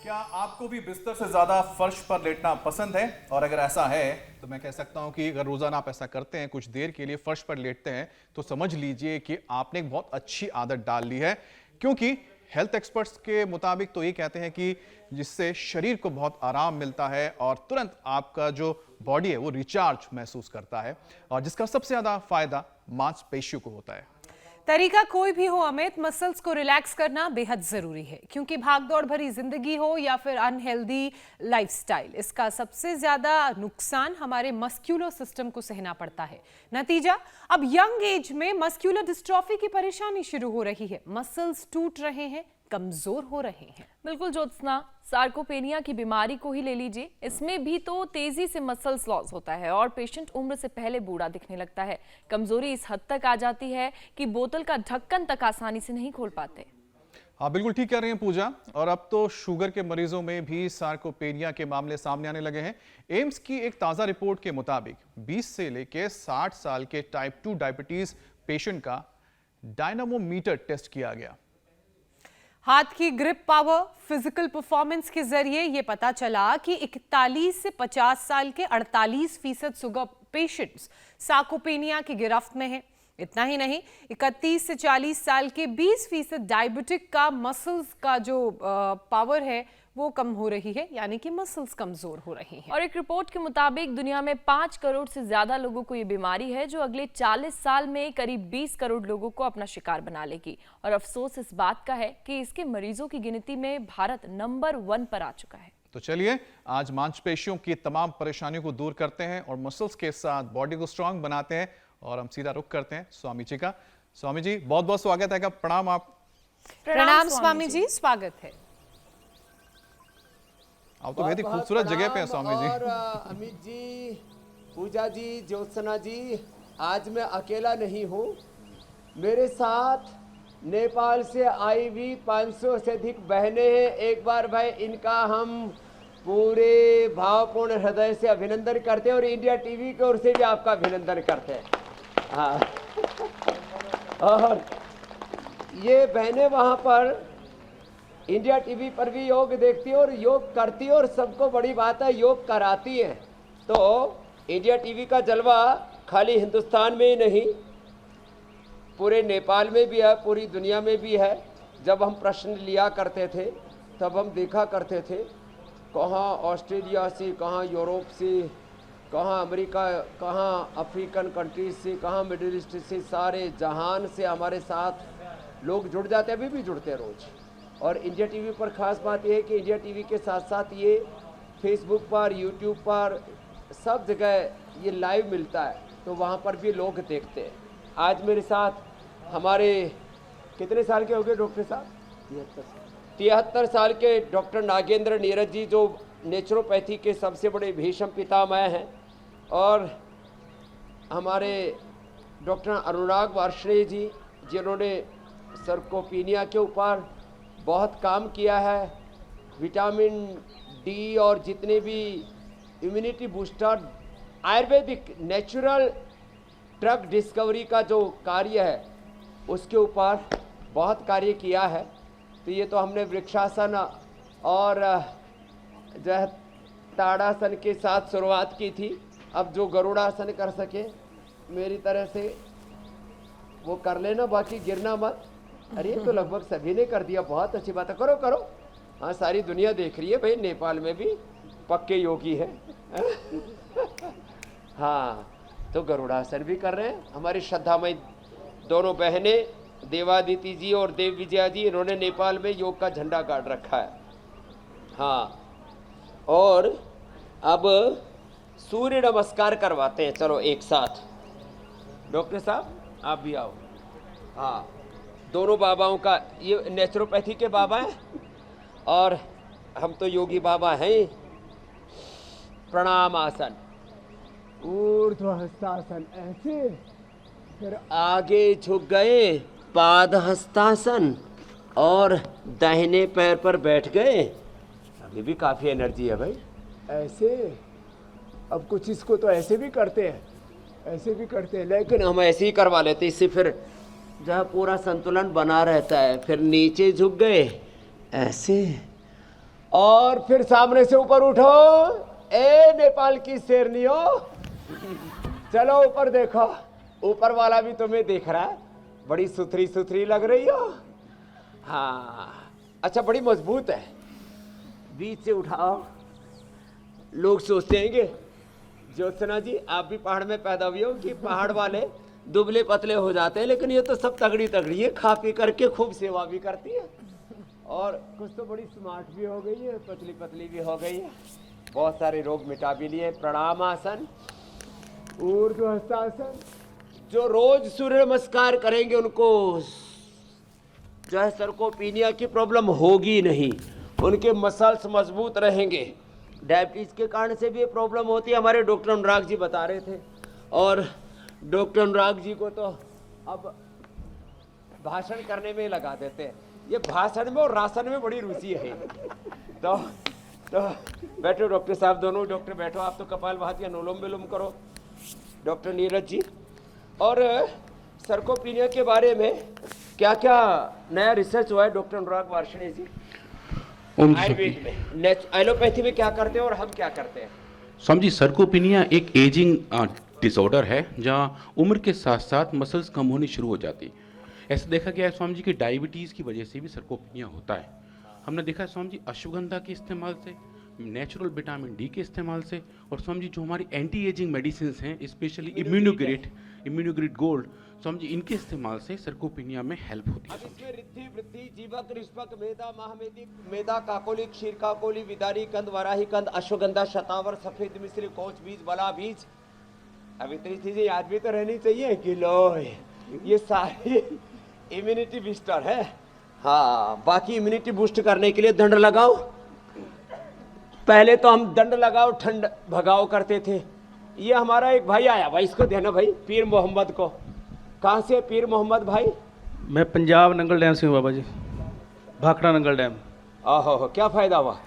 क्या आपको भी बिस्तर से ज्यादा फर्श पर लेटना पसंद है? और अगर ऐसा है तो मैं कह सकता हूं कि अगर रोजाना आप ऐसा करते हैं, कुछ देर के लिए फर्श पर लेटते हैं, तो समझ लीजिए कि आपने एक बहुत अच्छी आदत डाल ली है। क्योंकि हेल्थ एक्सपर्ट्स के मुताबिक तो ये कहते हैं कि जिससे शरीर को बहुत आराम मिलता है और तुरंत आपका जो बॉडी है वो रिचार्ज महसूस करता है, और जिसका सबसे ज्यादा फायदा मांसपेशियों को होता है। तरीका कोई भी हो अमित, मसल्स को रिलैक्स करना बेहद जरूरी है, क्योंकि भागदौड़ भरी जिंदगी हो या फिर अनहेल्दी लाइफस्टाइल, इसका सबसे ज्यादा नुकसान हमारे मस्क्यूलर सिस्टम को सहना पड़ता है। नतीजा, अब यंग एज में मस्क्यूलर डिस्ट्रॉफी की परेशानी शुरू हो रही है। मसल्स टूट रहे हैं, कमजोर हो रहे हैं। बिल्कुल ज्योत्सना, सार्कोपेनिया की बीमारी को ही ले लीजिए, इसमें भी तो तेजी से मसल्स लॉस होता है और पेशेंट उम्र से पहले बूढ़ा दिखने लगता है। कमजोरी इस हद तक आ जाती है कि बोतल का ढक्कन तक आसानी से नहीं खोल पाते। हाँ, बिल्कुल ठीक कह रही हैं पूजा। और अब तो शुगर के मरीजों में भी सार्कोपेनिया के मामले सामने आने लगे हैं। एम्स की एक ताजा रिपोर्ट के मुताबिक 20 से लेकर 60 साल के टाइप 2 डायबिटीज पेशेंट का डायनामोमीटर टेस्ट किया गया। हाथ की ग्रिप पावर, फिजिकल परफॉर्मेंस के जरिए ये पता चला कि 41 से 50 साल के 48% शुगर पेशेंट्स सार्कोपेनिया की गिरफ्त में हैं। इतना ही नहीं, 31 से 40 साल के 20% डायबिटिक का मसल्स का जो पावर है वो कम हो रही है, यानी कि मसल्स कमजोर हो रही हैं। और एक रिपोर्ट के मुताबिक दुनिया में 5 करोड़ से ज्यादा लोगों को ये बीमारी है, जो अगले 40 साल में करीब 20 करोड़ लोगों को अपना शिकार बना लेगी। और अफसोस इस बात का है कि इसके मरीजों की गिनती में भारत नंबर 1 पर आ चुका है। तो चलिए आज मांसपेशियों की तमाम परेशानियों को दूर करते हैं और मसल्स के साथ बॉडी को स्ट्रांग बनाते हैं। और हम सीधा रुख करते हैं स्वामी जी का। स्वामी जी, बहुत बहुत स्वागत है। प्रणाम। आप प्रणाम स्वामी जी, स्वागत है। आप तो बहुत ही खूबसूरत जगह पे हैं स्वामी जी। और अमित जी, पूजा जी, ज्योत्सना जी, आज मैं अकेला नहीं हूँ। मेरे साथ नेपाल से आई हुई 500 से अधिक बहनें हैं। एक बार भाई इनका हम पूरे भावपूर्ण हृदय से अभिनंदन करते हैं और इंडिया टीवी की ओर से भी आपका अभिनंदन करते हैं। हाँ और ये बहनें वहाँ पर इंडिया टीवी पर भी योग देखती है और योग करती है, और सबको बड़ी बात है योग कराती है। तो इंडिया टीवी का जलवा खाली हिंदुस्तान में ही नहीं, पूरे नेपाल में भी है, पूरी दुनिया में भी है। जब हम प्रश्न लिया करते थे तब हम देखा करते थे कहाँ ऑस्ट्रेलिया से, कहाँ यूरोप से, कहाँ अमेरिका, कहाँ अफ्रीकन कंट्रीज से, कहाँ मिडिल ईस्ट से, सारे जहान से हमारे साथ लोग जुड़ जाते हैं, अभी भी जुड़ते हैं रोज़। और इंडिया टीवी पर ख़ास बात यह है कि इंडिया टीवी के साथ साथ ये फेसबुक पर, यूट्यूब पर, सब जगह ये लाइव मिलता है, तो वहाँ पर भी लोग देखते हैं। आज मेरे साथ हमारे कितने साल के हो गए डॉक्टर साहब? 73 साल के डॉक्टर नागेंद्र नीरज जी, जो नेचुरोपैथी के सबसे बड़े भीषम पितामह हैं। और हमारे डॉक्टर अनुराग वार्ष्णेय जी, जिन्होंने सार्कोपेनिया के ऊपर बहुत काम किया है। विटामिन डी और जितने भी immunity booster, Ayurvedic natural drug discovery का जो कार्य है उसके ऊपर बहुत कार्य किया है। तो ये तो हमने वृक्षासन और जो है ताड़ासन के साथ शुरुआत की थी। अब जो गरुड़ासन कर सके मेरी तरह से वो कर लेना, बाकी गिरना मत। अरे तो लगभग सभी ने कर दिया, बहुत अच्छी बात है, करो करो। हाँ, सारी दुनिया देख रही है भाई, नेपाल में भी पक्के योगी है। हाँ, तो गरुड़ासन भी कर रहे हैं। हमारी श्रद्धामयी दोनों बहनें देवादिति जी और देव विजया जी, इन्होंने नेपाल में योग का झंडा गाड़ रखा है। हाँ, और अब सूर्य नमस्कार करवाते हैं, चलो एक साथ। डॉक्टर साहब आप भी आओ। हाँ, दोनों बाबाओं का, ये नेचुरोपैथी के बाबा हैं और हम तो योगी बाबा हैं। प्रणाम आसन, ऊर्ध्व हस्तासन, ऐसे फिर आगे झुक गए, पाद हस्तासन, और दाहिने पैर पर बैठ गए। अभी भी काफ़ी एनर्जी है भाई। ऐसे अब कुछ इसको तो ऐसे भी करते हैं, ऐसे भी करते हैं, लेकिन हम ऐसे ही करवा लेते हैं, इससे फिर जहाँ पूरा संतुलन बना रहता है। फिर नीचे झुक गए ऐसे, और फिर सामने से ऊपर उठो। ए नेपाल की शेरनियों, चलो ऊपर देखो। ऊपर वाला भी तुम्हें देख रहा है, बड़ी सुथरी सुथरी लग रही हो। हाँ अच्छा, बड़ी मजबूत है। बीच से उठाओ। लोग सोचते हैं कि ज्योत्सना जी आप भी पहाड़ में पैदा हुई हो कि पहाड़ वाले दुबले पतले हो जाते हैं, लेकिन ये तो सब तगड़ी तगड़ी है, खा पी करके खूब सेवा भी करती है और कुछ तो बड़ी स्मार्ट भी हो गई है, पतली पतली भी हो गई है, बहुत सारे रोग मिटा भी लिए। प्रणाम आसन, ऊर्ध्व हस्तासन। जो रोज सूर्य नमस्कार करेंगे उनको जो है सर्कोपीनिया की प्रॉब्लम होगी नहीं, उनके मसल्स मजबूत रहेंगे। डायबिटीज के कारण से भी ये प्रॉब्लम होती है, हमारे डॉक्टर अनुराग जी बता रहे थे। और डॉक्टर अनुराग जी को तो अब भाषण करने में लगा देते हैं, ये भाषण में और राशन में बड़ी रुचि है। तो बैठो डॉक्टर साहब, दोनों डॉक्टर बैठो। आप तो कपालभाति अनुलोम विलोम करो, डॉक्टर नीरज जी। और सर्कोपीनिया के बारे में क्या क्या नया रिसर्च हुआ है डॉक्टर अनुराग वार्ष्णेय जी? आयुर्वेद में, एलोपैथी में क्या करते हैं और हम क्या करते हैं? स्वामी जी, सर्कोपिनिया एक एजिंग डिसऑर्डर है जहाँ उम्र के साथ साथ मसल्स कम होनी शुरू हो जाती। ऐसा देखा गया है स्वामी जी कि डायबिटीज़ की वजह से भी सर्कोपिनिया होता है। हमने देखा है स्वामी जी अश्वगंधा के इस्तेमाल से, नेचुरल विटामिन डी के इस्तेमाल से, और स्वामी जी जो हमारी एंटी एजिंग मेडिसिन हैं, स्पेशली इम्यूनोग्रेट गोल्ड, स्वामी जी इनके इस्तेमाल से सर्कोपिनिया में हेल्प होती है। अब इसमें रिद्धि, वृद्धि, जीवक, रिष्पक, मेधा, महामेदिक, मेधा, काकोली, क्षीर काकोली, विदारी कंद, वराही कंद, अश्वगंधा, शतावर, सफेद मिश्री, कोच बीज, बला बीज। अब इतनी चीजें याद भी तो रहनी चाहिए कि लो ये सारी इम्यूनिटी बूस्टर है। हाँ, बाकी इम्यूनिटी बूस्ट करने के लिए दंड लगाओ। पहले तो हम दंड लगाओ ठंड भगाओ करते थे। ये हमारा एक भाई आया, भाई इसको देना भाई, पीर मोहम्मद को। कहाँ से पीर मोहम्मद भाई? मैं पंजाब नंगल डैम से हूँ बाबा जी, भाखड़ा नंगल डैम। आहो, क्या फायदा हुआ?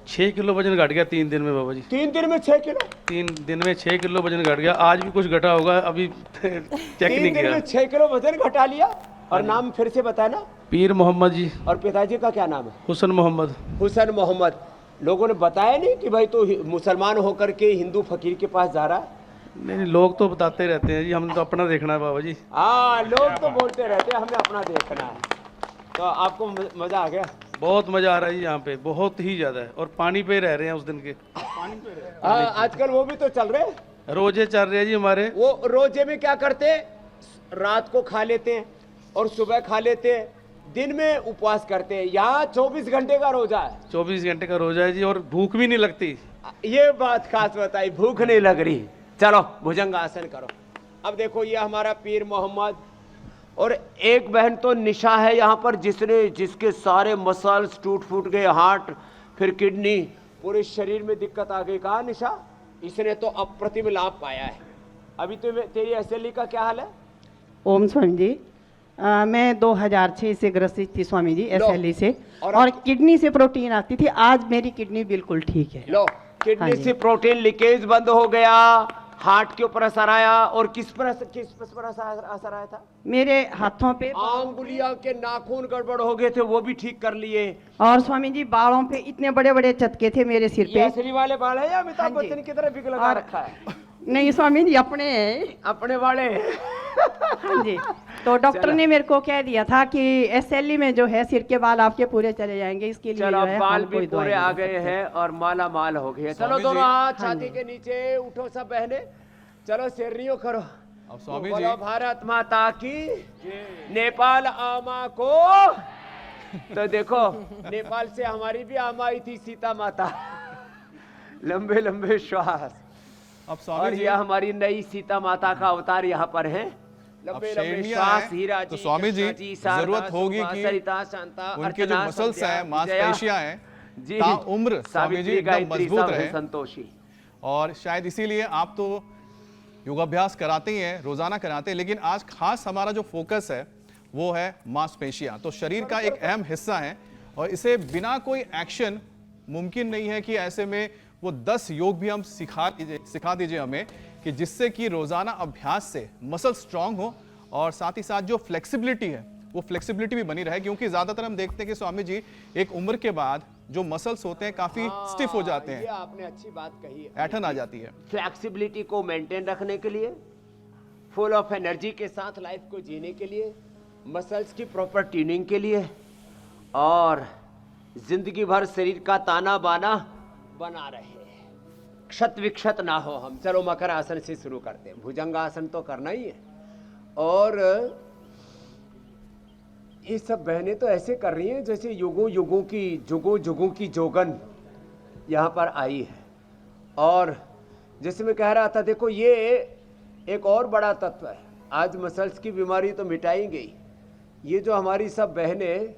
6 किलो वजन घट गया 3 दिन में बाबा जी। 3 दिन में 6 किलो? 3 दिन में 6 किलो वजन घट गया। आज भी कुछ घटा होगा, अभी चेक नहीं 3 दिन किया। में 6 किलो वजन घटा लिया। और नाम फिर से बताया ना? पीर मोहम्मद जी। और पिताजी का क्या नाम है? हुसन मोहम्मद। हुसैन मोहम्मद। लोगों ने बताया नहीं कि भाई तो मुसलमान होकर के हिंदू फकीर के पास जा रहा है? नहीं, लोग तो बताते रहते हैं जी, हम तो अपना देखना है बाबा जी। हाँ, लोग तो बोलते रहते हैं, हमें अपना देखना है। तो आपको मजा आ गया? बहुत मजा आ रहा है जी यहाँ पे, बहुत ही ज्यादा है। और पानी पे रह रहे हैं उस दिन के। आजकल वो भी तो चल रहे हैं, रोजे चल रहे हैं जी हमारे। वो रोजे में क्या करते हैं? रात को खा लेते हैं और सुबह खा लेते हैं, दिन में उपवास करते हैं। यहाँ 24 घंटे का रोजा है। 24 घंटे का रोजा है जी, और भूख भी नहीं लगती। ये बात खास बताई, भूख नहीं लग रही। चलो भुजंग आसन करो। अब देखो ये हमारा पीर मोहम्मद, और एक बहन तो निशा है यहाँ पर, जिसके सारे मसल्स टूट फूट गए, हार्ट, फिर किडनी, पूरे शरीर में दिक्कत आ गई। कहा निशा? इसने तो अप्रतिम लाभ पाया है। अभी तो तेरी एसएलई का क्या हाल है? ओम स्वामी जी, मैं 2006 से ग्रसित थी स्वामी जी एसएलई से, और और किडनी से प्रोटीन आती थी। आज मेरी किडनी बिल्कुल ठीक है। लो, किडनी हाँ जी। से प्रोटीन लीकेज बंद हो गया, हार्ट के ऊपर असर आया। और किस पर असर आया था? मेरे हाथों पे आंगुलियों के नाखून गड़बड़ हो गए थे, वो भी ठीक कर लिए। और स्वामी जी बालों पे इतने बड़े बड़े चटके थे मेरे सिर ये पे। असली वाले बाल है या अमिताभ हाँ जी। बच्चन की तरह विग लगा और- रखा है? नहीं स्वामी जी, अपने हैं। अपने वाले। हाँ जी। तो डॉक्टर ने मेरे को कह दिया था कि एसएलई में जो है सिर के बाल आपके पूरे चले जाएंगे, इसके लिए चलो जो है बाल हम भी कोई दवाई पूरे नहीं आ दे गए सकते। हैं और माला माल हो गए हैं। चलो स्वामी दोनों जी। हाथ हाँ छाती जी। के नीचे, उठो सब बहने। चलो शेरनियों करो। अब स्वामी बोलो जी, भारत माता की, नेपाल आमा को। तो देखो नेपाल से हमारी भी आमा आई थी, सीता माता। लंबे लंबे श्वास। अब और स्वामी जी यह हमारी नई सीता माता का अवतार यहाँ पर है। अब लंबे लंबे शेरनियाँ श्वास। हैं, हीरा तो जी, स्वामी जी, कृष्णा शारदा, जरूरत होगी सुमा, कि सरिता, शांता, उनके जो अर्चना, मसल्स संध्या, हैं, विजया, मांसपेशियां हैं, जी, ताउम्र स्वामी जी सावित्री, एकदम गायत्री मजबूत सब है, रहे। संतोषी। और शायद इसीलिए आप तो योगाभ्यास कराते ही हैं, रोजाना कराते हैं, लेकिन आज खास हमारा जो फोकस है वो है मांसपेशियां। तो शरीर का एक अहम हिस्सा है और इसे बिना कोई एक्शन मुमकिन नहीं है कि ऐसे में वो 10 योग भी हम सिखा दीजिए हमें, कि जिससे कि रोजाना अभ्यास से मसल स्ट्रांग हो और साथ ही साथ जो फ्लेक्सिबिलिटी है वो फ्लेक्सिबिलिटी भी बनी रहे। क्योंकि ज्यादातर हम देखते हैं कि स्वामी जी एक उम्र के बाद जो मसल्स होते हैं काफी स्टिफ हो जाते ये हैं, आपने अच्छी बात कही है। ऐठन आ जाती है। फ्लेक्सिबिलिटी को मेंटेन रखने के लिए, फुल ऑफ एनर्जी के साथ लाइफ को जीने के लिए, मसल्स की प्रॉपर ट्यूनिंग के लिए, और जिंदगी भर शरीर का ताना बाना बना रहे, क्षत विक्षत ना हो हम। चलो मकर आसन से शुरू करते हैं। भुजंगासन तो करना ही है। और ये सब बहनें तो ऐसे कर रही हैं जैसे युगों युगों की जोगन यहाँ पर आई है। और जैसे मैं कह रहा था, देखो ये एक और बड़ा तत्व है। आज मसल्स की बीमारी तो मिटाई गई, ये जो हमारी सब बहनें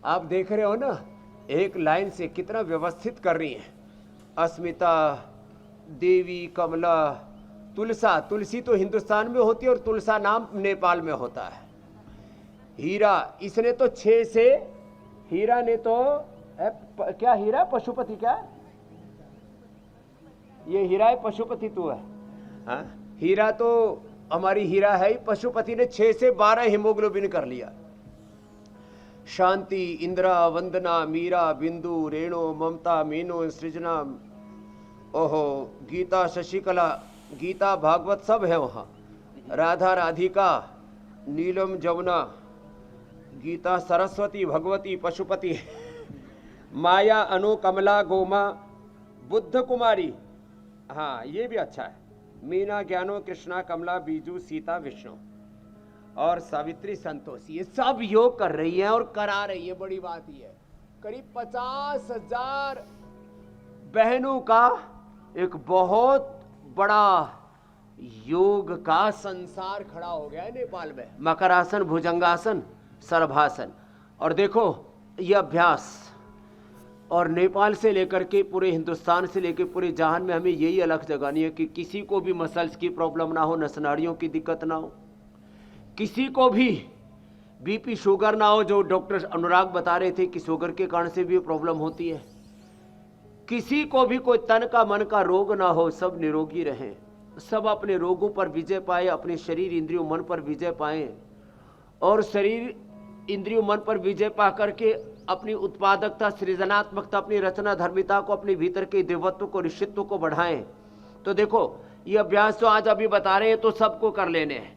आप देख रहे हो ना, एक लाइन से कितना व्यवस्थित कर रही हैं। अस्मिता, देवी, कमला, तुलसा, तुलसी तो हिंदुस्तान में होती है और तुलसा नाम नेपाल में होता है। हीरा, इसने तो 6 से, हीरा ने तो क्या हीरा पशुपति, क्या ये हीरा है पशुपति तू है, हाँ? हीरा तो हमारी हीरा है ही। पशुपति ने 6 से 12 हीमोग्लोबिन कर लिया। शांति, इंदिरा, वंदना, मीरा, बिंदु, रेणु, ममता, मीनू, सृजना, ओहो, गीता, शशिकला, गीता, भागवत सब है वहाँ। राधा, राधिका, नीलम, जमुना, गीता, सरस्वती, भगवती, पशुपति, माया, अनु, कमला, गोमा, बुद्ध कुमारी, हाँ ये भी अच्छा है। मीना, ज्ञानो, कृष्णा, कमला, बीजू, सीता, विष्णु और सावित्री, संतोषी, ये सब योग कर रही हैं और करा रही है। बड़ी बात ये है, करीब 50,000 बहनों का एक बहुत बड़ा योग का संसार खड़ा हो गया है नेपाल में। मकरासन, भुजंगासन, सर्वासन। और देखो ये अभ्यास, और नेपाल से लेकर के पूरे हिंदुस्तान से लेकर पूरे जहान में हमें यही अलग जगानी है कि किसी को भी मसल्स की प्रॉब्लम ना हो, नस नाड़ियों की दिक्कत ना हो, किसी को भी बीपी शुगर ना हो, जो डॉक्टर अनुराग बता रहे थे कि शुगर के कारण से भी प्रॉब्लम होती है, किसी को भी कोई तन का मन का रोग ना हो, सब निरोगी रहें, सब अपने रोगों पर विजय पाए, अपने शरीर इंद्रियों मन पर विजय पाए, और शरीर इंद्रियों मन पर विजय पा करके अपनी उत्पादकता, सृजनात्मकता, अपनी रचना धर्मिता को, अपने भीतर के देवत्व को, ऋषित्व को बढ़ाएं। तो देखो ये अभ्यास तो आज अभी बता रहे हैं तो सबको कर लेने हैं।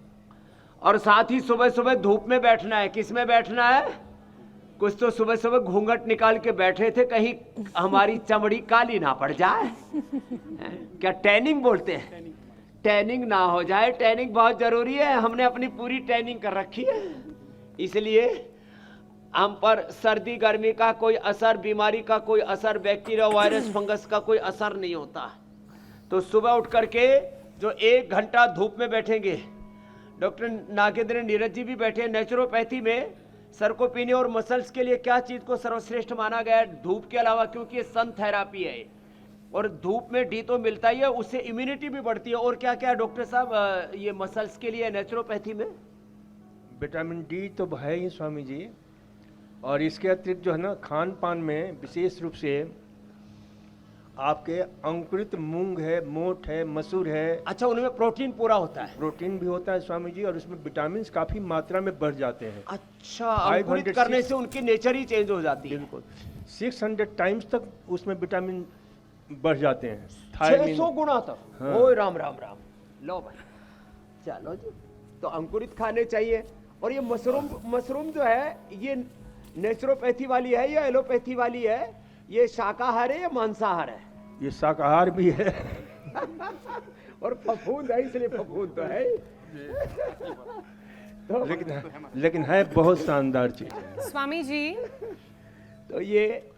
और साथ ही सुबह सुबह धूप में बैठना है। किस में बैठना है? कुछ तो सुबह सुबह घूंघट निकाल के बैठे थे, कहीं हमारी चमड़ी काली ना पड़ जाए। क्या टैनिंग बोलते हैं? टैनिंग ना हो जाए। टैनिंग बहुत जरूरी है, हमने अपनी पूरी टैनिंग कर रखी है, इसलिए हम पर सर्दी गर्मी का कोई असर, बीमारी का कोई असर, बैक्टीरिया वायरस फंगस का कोई असर नहीं होता। तो सुबह उठ करके जो 1 घंटा धूप में बैठेंगे, डॉक्टर नागेंद्र नीरज जी भी बैठे। नेचुरोपैथी में सर्कोपीनिया और मसल्स के लिए क्या चीज को सर्वश्रेष्ठ माना गया है धूप के अलावा? क्योंकि ये सन थेरापी है और धूप में डी तो मिलता ही है, उससे इम्यूनिटी भी बढ़ती है। और क्या क्या है डॉक्टर साहब ये मसल्स के लिए नेचुरोपैथी में? विटामिन डी तो है ही स्वामी जी, और इसके अतिरिक्त जो है ना, खान पान में विशेष रूप से आपके अंकुरित मूंग है, मोठ है, मसूर है। अच्छा, उनमें प्रोटीन पूरा होता है? प्रोटीन भी होता है स्वामी जी, और उसमें विटामिन काफी मात्रा में बढ़ जाते हैं। अच्छा, अंकुरित करने से उनकी नेचर ही चेंज हो जाती है। बिल्कुल 600 टाइम्स तक उसमें विटामिन बढ़ जाते हैं, 600 गुना तक। हाँ। ओए राम राम राम। लो भाई, चलो जी, तो अंकुरित खाने चाहिए। और ये मशरूम जो है, ये नेचुरोपैथी वाली है या एलोपैथी वाली है? ये शाकाहार है या मांसाहार है? ये शाकाहार भी है। और फफूंद है, इसलिए फफूंद तो है। तो लेकिन है बहुत शानदार चीज है। स्वामी जी, तो ये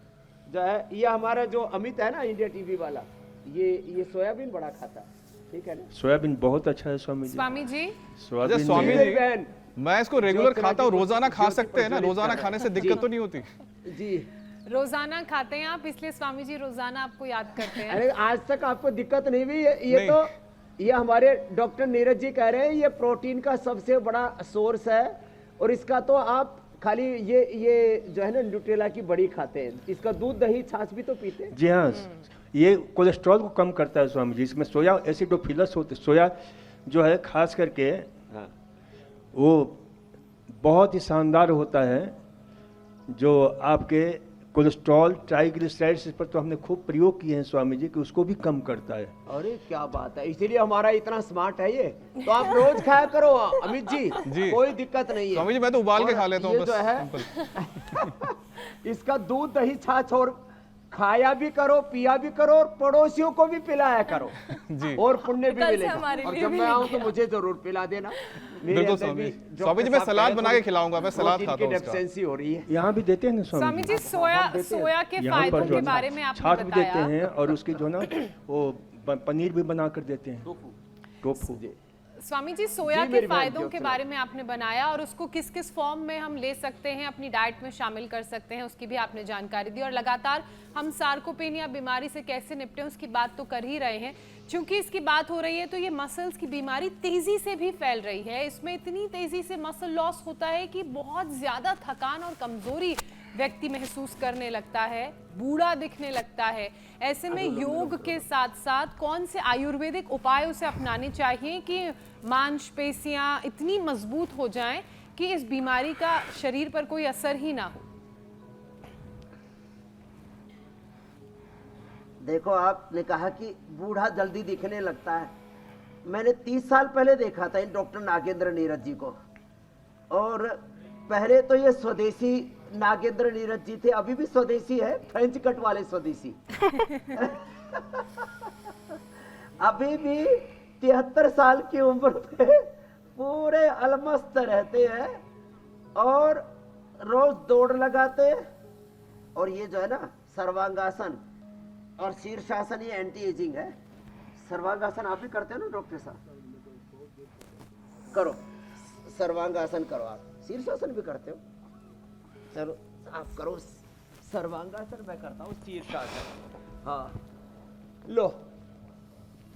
जो है, ये हमारा जो अमित है ना, इंडिया टीवी वाला, ये सोयाबीन बड़ा खाता है, ठीक है ना? सोयाबीन बहुत अच्छा है स्वामी जी। स्वामी जी, सोयाबीन स्वामी में- जी, बहन मैं इसको रेगुलर खाता हूँ, रोजाना खा सकते हैं ना? रोजाना खाने से दिक्कत तो नहीं होती? जी। रोजाना खाते हैं आप, इसलिए स्वामी जी रोजाना आपको याद करते हैं। अरे आज तक आपको दिक्कत नहीं हुई? ये नहीं। तो ये हमारे डॉक्टर नीरज जी कह रहे हैं ये प्रोटीन का सबसे बड़ा सोर्स है। और इसका तो आप खाली ये जो है ना, न्यूट्रेला की बड़ी खाते हैं, इसका दूध दही छाछ भी तो पीते हैं। जी हाँ, ये कोलेस्ट्रॉल को कम करता है स्वामी जी। इसमें सोया एसिडोफिलस होते, सोया जो है खास करके हाँ। वो बहुत ही शानदार होता है, जो आपके कोलेस्ट्रॉल, ट्राइग्लिसराइड्स, इस पर तो हमने खूब प्रयोग किए हैं स्वामी जी कि उसको भी कम करता है। अरे क्या बात है, इसीलिए हमारा इतना स्मार्ट है ये। तो आप रोज खाया करो अमित जी, जी। कोई दिक्कत नहीं है। स्वामी जी मैं तो उबाल के और खा लेता हूँ ये बस, जो है सिंपल। इसका दूध दही छाछ और खाया भी करो, पिया भी करो और पड़ोसियों को भी पिलाया करो जी। और पुण्य भी कल से मिलेगा। हमारे और लिए जब भी मैं आऊं लेके तो मुझे जरूर पिला देना। मेरे बिल्कुल अंदर स्वामी भी जी। जो स्वामी जी मैं साहब सलाद कहे, बना के खिलाऊंगा, मैं सलाद प्रोटीन खाता की हूँ उसका। डेफिशिएंसी हो रही है। यहाँ भी देते हैं ना स्वामी जी सोया के यहाँ फायदों पर जो के है बारे में ना, आपने छाछ भी देते बताया। हैं और उसकी जो ना वो पनीर भी बना कर देते हैं, टोफू। स्वामी जी सोया जी, के मेरी बहन फायदों के ज्योत्सना। बारे में आपने बनाया और उसको किस किस फॉर्म में हम ले सकते हैं, अपनी डाइट में शामिल कर सकते हैं, उसकी भी आपने जानकारी दी। और लगातार हम सार्कोपेनिया बीमारी से कैसे निपटें उसकी बात तो कर ही रहे हैं। चूंकि इसकी बात हो रही है तो ये मसल्स की बीमारी तेजी से भी फैल रही है। इसमें इतनी तेजी से मसल लॉस होता है कि बहुत ज्यादा थकान और कमजोरी व्यक्ति महसूस करने लगता है, बूढ़ा दिखने लगता है। ऐसे में योग के साथ साथ कौन से आयुर्वेदिक उपाय उसे अपनाने चाहिए कि मांसपेशियां इतनी मजबूत हो जाएं कि इस बीमारी का शरीर पर कोई असर ही ना हो? देखो, आपने कहा कि बूढ़ा जल्दी दिखने लगता है। मैंने 30 साल पहले देखा था इन डॉक्टर नागेंद्र नीरज जी को, और पहले तो ये स्वदेशी नागेंद्र नीरज जी थे, अभी भी स्वदेशी है, फ्रेंच कट वाले स्वदेशी। अभी भी 73 साल की उम्र पे पूरे अलमस्त रहते हैं और रोज दौड़ लगाते हैं। और ये जो है ना सर्वांगासन और शीर्षासन, ये एंटी एजिंग है। सर्वांगासन आप भी करते हो ना डॉक्टर साहब? करो, सर्वांगासन करो। आप शीर्षासन भी करते हो? चलो आप करो सर्वांगासन, मैं करता हूँ शीर्षासन। हाँ लो,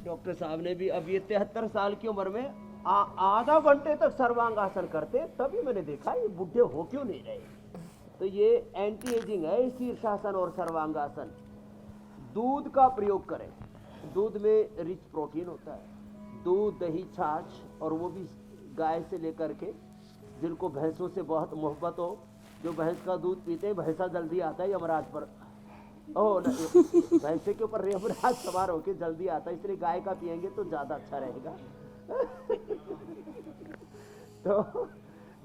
डॉक्टर साहब ने भी अब ये 73 साल की उम्र में आधा घंटे तक सर्वांगासन करते, तभी मैंने देखा ये बुढ़े हो क्यों नहीं रहे। तो ये एंटी एजिंग है शीर्षासन और सर्वांगासन। दूध का प्रयोग करें, दूध में रिच प्रोटीन होता है। दूध, दही, छाछ, और वो भी गाय से लेकर के जिनको भैंसों से बहुत मोहब्बत हो। जो भैंस का दूध पीते हैं, भैंसा जल्दी आता है यमराज पर। ओह ना, भैंसे के ऊपर यमराज सवार होके जल्दी आता है, इसलिए गाय का पियेंगे तो ज़्यादा अच्छा रहेगा। तो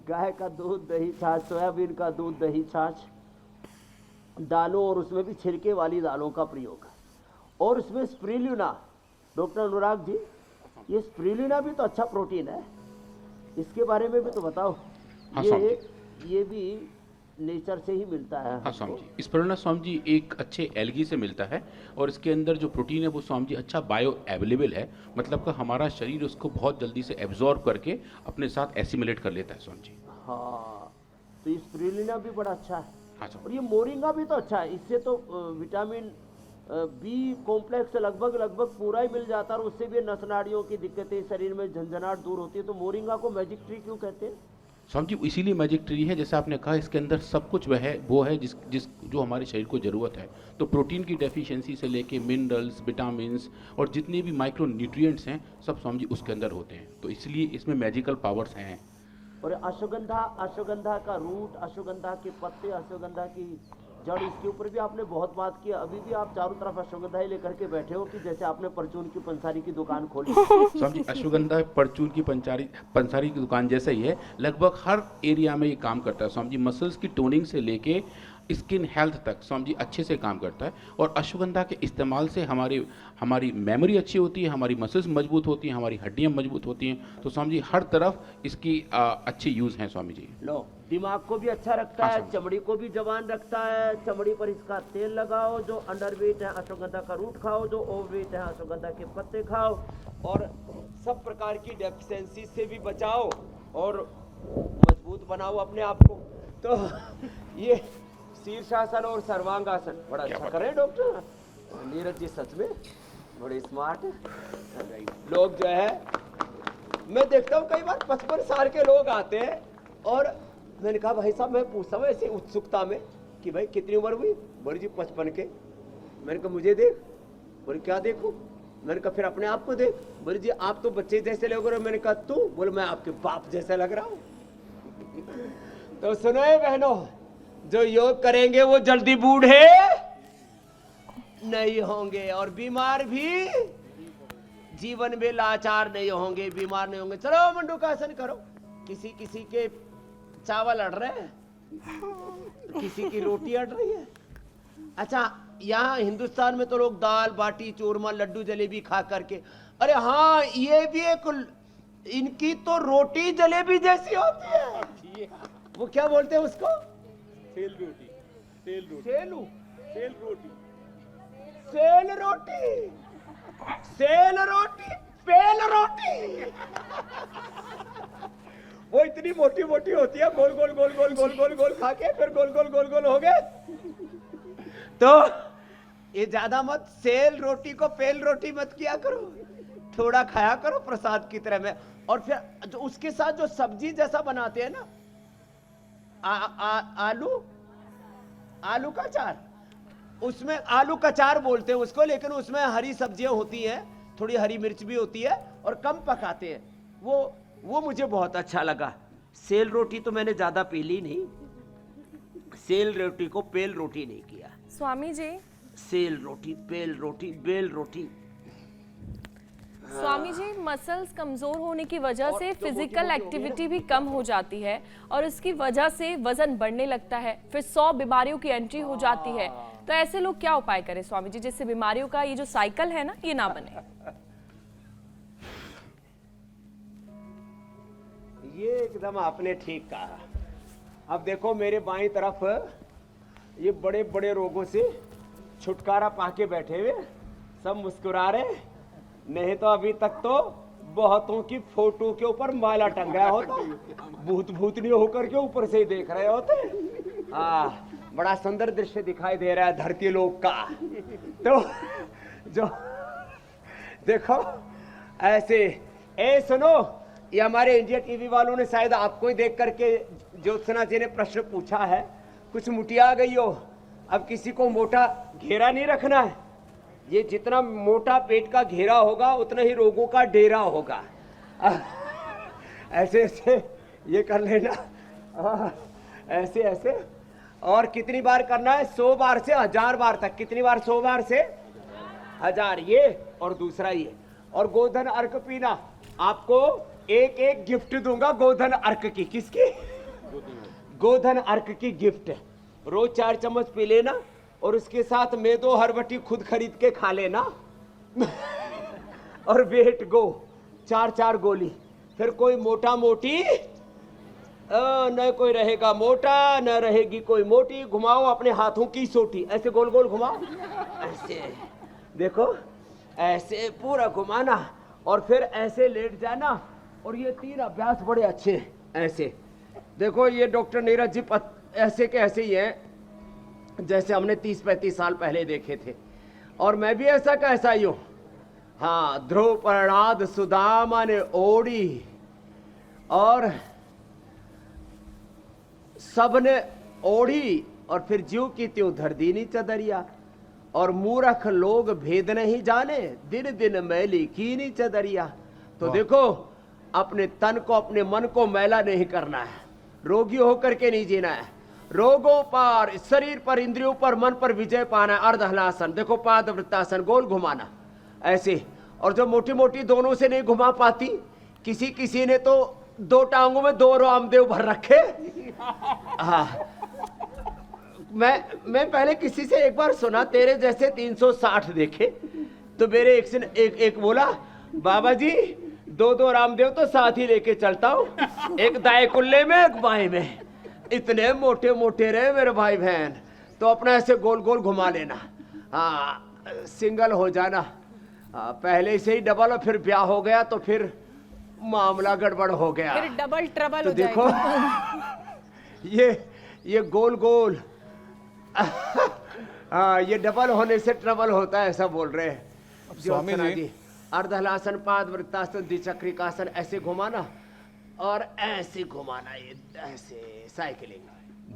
गाय का दूध, दही, छाछ, सोयाबीन का दूध, दही, छाछ, दालों और उसमें भी छिलके वाली दालों का प्रयोग। और उसमें स्प्रिलुना, डॉक्टर अनुराग जी, ये स्प्रिलुना भी तो अच्छा प्रोटीन है, इसके बारे में भी तो बताओ। हाँ, ये भी नेचर से ही मिलता है। हाँ स्वामी जी, स्पिरुलिना स्वामी जी एक अच्छे एल्गी से मिलता है और इसके अंदर जो प्रोटीन है वो स्वामी जी अच्छा बायो अवेलेबल है, मतलब का हमारा शरीर उसको बहुत जल्दी से एब्जॉर्ब करके अपने साथ एसिमुलेट कर लेता है स्वामी जी। हाँ, तो स्पिरुलिना भी बड़ा अच्छा है। हाँ स्वामी। और ये मोरिंगा भी तो अच्छा है, इससे तो विटामिन बी कॉम्प्लेक्स लगभग पूरा ही मिल जाता है और उससे भी नस नाड़ियों की दिक्कतें, शरीर में झंझनाहट दूर होती है। तो मोरिंगा को मैजिक ट्री क्यों कहते हैं? स्वामी जी इसीलिए मैजिक ट्री है, जैसे आपने कहा इसके अंदर सब कुछ वो है जिस जो हमारे शरीर को ज़रूरत है। तो प्रोटीन की डेफिशिएंसी से लेके मिनरल्स, विटामिन्स और जितने भी माइक्रो न्यूट्रिएंट्स हैं सब स्वामी जी उसके अंदर होते हैं, तो इसलिए इसमें मैजिकल पावर्स हैं। और अश्वगंधा का रूट, अश्वगंधा के पत्ते, अश्वगंधा की जड़, इसके ऊपर भी आपने बहुत बात की। अभी भी आप चारों तरफ अश्वगंधा ही लेकर के बैठे हो कि जैसे आपने परचून की पंसारी की दुकान खोली। स्वामी जी अश्वगंधा परचून की पंसारी की दुकान जैसा ही है, लगभग हर एरिया में ये काम करता है स्वामी जी। मसल्स की टोनिंग से लेके स्किन हेल्थ तक स्वामी जी अच्छे से काम करता है। और अश्वगंधा के इस्तेमाल से हमारी मेमोरी अच्छी होती है, हमारी मसल्स मजबूत होती हैं, हमारी हड्डियां मजबूत होती हैं। तो स्वामी जी हर तरफ इसकी अच्छी यूज़ हैं स्वामी जी। लो, दिमाग को भी अच्छा रखता है, चमड़ी को भी जवान रखता है। चमड़ी पर इसका तेल लगाओ, जो अंडरवेट है अश्वगंधा का रूट खाओ, जो ओवरवेट है अश्वगंधा के पत्ते खाओ, और सब प्रकार की डेफिशिएंसी से भी बचाओ और मजबूत बनाओ अपने आप को। तो ये शीर्षासन और सर्वांगासन बड़ा अच्छा करें डॉक्टर नीरज जी, सच में बड़े स्मार्ट है। लोग जो है, मैं देखता हूँ कई बार 55 साल के लोग आते हैं और मैंने कहा भाई साहब, मैं पूछता हूँ ऐसे उत्सुकता में कि भाई कितनी उम्र हुई? बोले जी 55 के। मैंने कहा मुझे देख। बोले क्या देखूं? मैंने कहा फिर अपने आप को देख। बोले जी आप तो बच्चे जैसे लग रहे हो। मैंने कहा तू? बोले मैं आपके बाप जैसा लग रहा हूँ। तो सुनो बहनों, जो योग करेंगे वो जल्दी बूढ़े नहीं होंगे और बीमार भी जीवन में लाचार नहीं होंगे, बीमार नहीं होंगे। चलो मंडूकासन करो। किसी किसी के चावल अड़ रहे हैं, किसी की रोटी अड़ रही है। अच्छा, यहाँ हिंदुस्तान में तो लोग दाल बाटी चूरमा लड्डू जलेबी खा करके, अरे हाँ ये भी एक, इनकी तो रोटी जलेबी जैसी होती है। वो क्या बोलते हैं उसको? सेल रोटी, सेल रोटी, सेलू, सेल रोटी, सेल रोटी, सेल रोटी, पेल रोटी। वो इतनी मोटी मोटी होती है, गोल गोल गोल गोल गोल गोल गोल खा के फिर गोल गोल गोल गोल हो गए। तो ये ज्यादा मत, सेल रोटी को पेल रोटी मत किया करो, थोड़ा खाया करो प्रसाद की तरह में। और फिर जो उसके साथ जो सब्जी जैसा बनाते हैं ना, आलू का चार, उसमें आलू का चार बोलते हैं उसको, लेकिन उसमें हरी सब्जियां होती हैं, थोड़ी हरी मिर्च भी होती है और कम पकाते हैं। वो मुझे बहुत अच्छा लगा। सेल रोटी तो मैंने ज्यादा पीली नहीं, सेल रोटी को पेल रोटी नहीं किया। स्वामी जी, सेल रोटी, पेल रोटी, बेल रोटी। स्वामी जी, मसल्स कमजोर होने की वजह से फिजिकल एक्टिविटी भी कम हो जाती है और इसकी वजह से वजन बढ़ने लगता है, फिर 100 बीमारियों की एंट्री हो जाती है। तो ऐसे लोग क्या उपाय करें स्वामी जी, जिससे बीमारियों का ये जो साइकिल है ना, ये ना बने? ये एकदम आपने ठीक कहा। अब देखो मेरे बाईं तरफ ये बड़े बड़े रोगों से छुटकारा पाके बैठे हुए, सब मुस्कुरा रहे। नहीं तो अभी तक तो बहुतों की फोटो के ऊपर माला टंगाया होता, भूत भूतनी होकर के ऊपर से ही देख रहे होते। बड़ा सुंदर दृश्य दिखाई दे रहा है धरती लोक का। तो जो देखो ऐसे, ए सुनो, ये हमारे इंडिया टीवी वालों ने शायद आपको ही देख करके ज्योत्सना जी ने प्रश्न पूछा है, कुछ मुटिया गई हो। अब किसी को मोटा घेरा नहीं रखना है, ये जितना मोटा पेट का घेरा होगा उतना ही रोगों का डेरा होगा। ऐसे ऐसे ये कर लेना, ऐसे ऐसे। और कितनी बार करना है? 100 बार से 1000 बार तक। कितनी बार? 100 बार से 1000। ये और दूसरा ये। और गोधन अर्क पीना, आपको एक एक गिफ्ट दूंगा गोधन अर्क की। किसकी? गोधन अर्क की गिफ्ट। रोज 4 चम्मच पी लेना और उसके साथ मेदो हरबटी खुद खरीद के खा लेना। और वेट गो 4 गोली। फिर कोई मोटा मोटी न कोई रहेगा मोटा, न रहेगी कोई मोटी। घुमाओ अपने हाथों की सोटी, ऐसे गोल गोल घुमाओ, ऐसे देखो, ऐसे पूरा घुमाना और फिर ऐसे लेट जाना। और ये 3 अभ्यास बड़े अच्छे हैं। ऐसे देखो, ये डॉक्टर नीरज जी ऐसे के ऐसे ही हैं जैसे हमने 30-35 साल पहले देखे थे। और मैं भी ऐसा का ऐसा ही हूँ। हाँ, ध्रुव प्रणाद सुदामा ने ओढ़ी और सबने ओढ़ी और फिर ज्यों की त्यों धर दीनी चदरिया। और मूर्ख लोग भेद नहीं जाने, दिन दिन मैली कीनी चदरिया। तो देखो, अपने तन को अपने मन को मैला नहीं करना है, रोगी होकर के नहीं जीना है। रोगों पर, शरीर पर, इंद्रियों पर, मन पर विजय पाना है। अर्धहलासन, देखो पाद वृत्तासन, गोल घुमाना ऐसे। और जो मोटी मोटी दोनों से नहीं घुमा पाती, किसी ने तो 2 टांगों में 2 रामदेव भर रखे। हाँ, मैं पहले किसी से एक बार सुना, तेरे जैसे 360 देखे। तो मेरे एक बोला, बाबा जी 2 रामदेव तो साथ ही लेके चलता हूँ, एक दाएं कुल्ले में एक बाएं में। इतने मोटे मोटे रहे मेरे भाई बहन। तो अपना ऐसे गोल गोल घुमा लेना। हाँ, सिंगल हो जाना। पहले से ही डबल और फिर ब्याह हो गया तो फिर मामला गड़बड़ हो गया, फिर डबल ट्रबल तो हो देखो ये गोल गोल हाँ, ये डबल होने से ट्रबल होता है, ऐसा बोल रहे हैं स्वामी जी। अर्धहलासन, पाद वृत्तासन, द्विचक्रिकासन, ऐसे घुमाना और ऐसे घुमाना, ये ऐसे साइकिलिंग।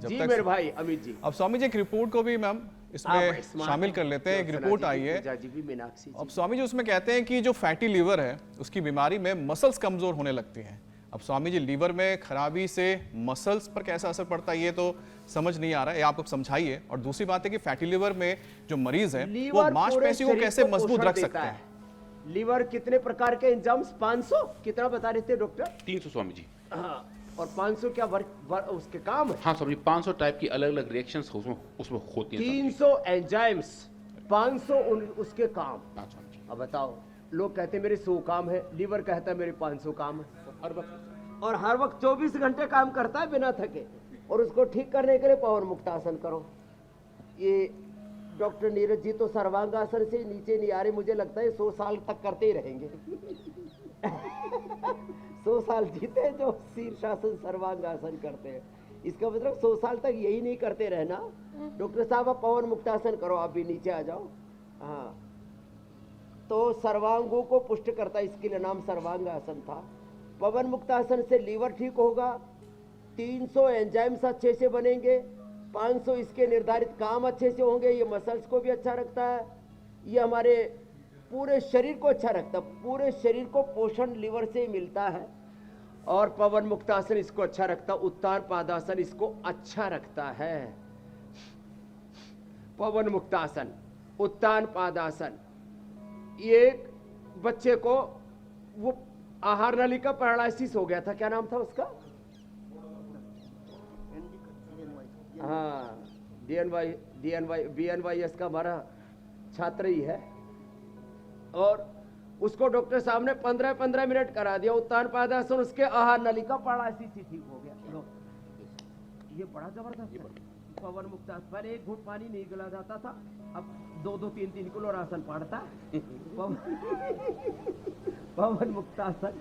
जी मेरे भाई अमित जी। अब स्वामी जी एक रिपोर्ट को भी मैम इसमें शामिल कर लेते हैं। एक रिपोर्ट आई है। अब स्वामी जी उसमें कहते हैं कि जो फैटी लीवर है उसकी बीमारी में मसल्स कमजोर होने लगती हैं। अब स्वामी जी, लीवर में खराबी से मसल्स पर कैसा असर पड़ता है, ये तो समझ नहीं आ रहा है, आप समझाइए। और दूसरी बात है कि फैटी लिवर में जो मरीज है वो लीवर मांसपेशी पूरे को कैसे शरीर को मजबूत पोषण रख देता सकते है। हैं? लीवर कितने प्रकार के एंजाइम्स? 500 कितना बता रहे थे डॉक्टर? 300 स्वामी जी। हाँ, और 500 क्या उसके काम है? हाँ स्वामी जी, 500 टाइप की अलग अलग रिएक्शंस उसमें होती हैं। 300 एंजाइम्स, 500 उसके काम। हाँ स्वामी जी। अब बताओ, लोग कहते हैं मेरे 100 काम है, लीवर कहता है मेरे 500 काम है, और हर वक्त 24 घंटे काम करता है बिना थके। और उसको ठीक करने के लिए पवन मुक्तासन करो। ये डॉक्टर नीरज जी तो सर्वांगासन से नीचे नहीं आ रहे, मुझे लगता है 100 साल तक करते ही रहेंगे। 100 साल जीते जो शीर्षासन सर्वांगासन करते हैं, इसका मतलब 100 साल तक यही नहीं करते रहना। डॉक्टर साहब आप पवन मुक्तासन करो, आप भी नीचे आ जाओ। हाँ, तो सर्वांगों को पुष्ट करता है, इसके लिए नाम सर्वांगासन था। पवन मुक्तासन से लीवर ठीक होगा, 300 एंजाइम्स अच्छे से बनेंगे, 500 इसके निर्धारित काम अच्छे से होंगे। ये मसल्स को भी अच्छा रखता है, ये हमारे पूरे शरीर को अच्छा रखता है। पूरे शरीर को पोषण लीवर से ही मिलता है। और पवन मुक्तासन इसको अच्छा रखता है, उत्तान पादासन इसको अच्छा रखता है। पवन मुक्तासन, उत्तान पादासन, एक बच्चे को वो आहार नली का पैरालिसिस हो गया था, क्या नाम था उसका? हाँ, BNYS का हमारा छात्र ही है। और उसको डॉक्टर साहब ने 15-15 मिनट करा दिया उत्तान पादासन, उसके आहार नली का पैरालिसिस ही ठीक हो गया। लो, ये बड़ा जबरदस्त है। पवन मुक्तासन पर एक घूंट पानी नहीं गिला जाता था, अब 2-2, 3-3 किलो राशन पड़ता है। पवन मुक्तासन,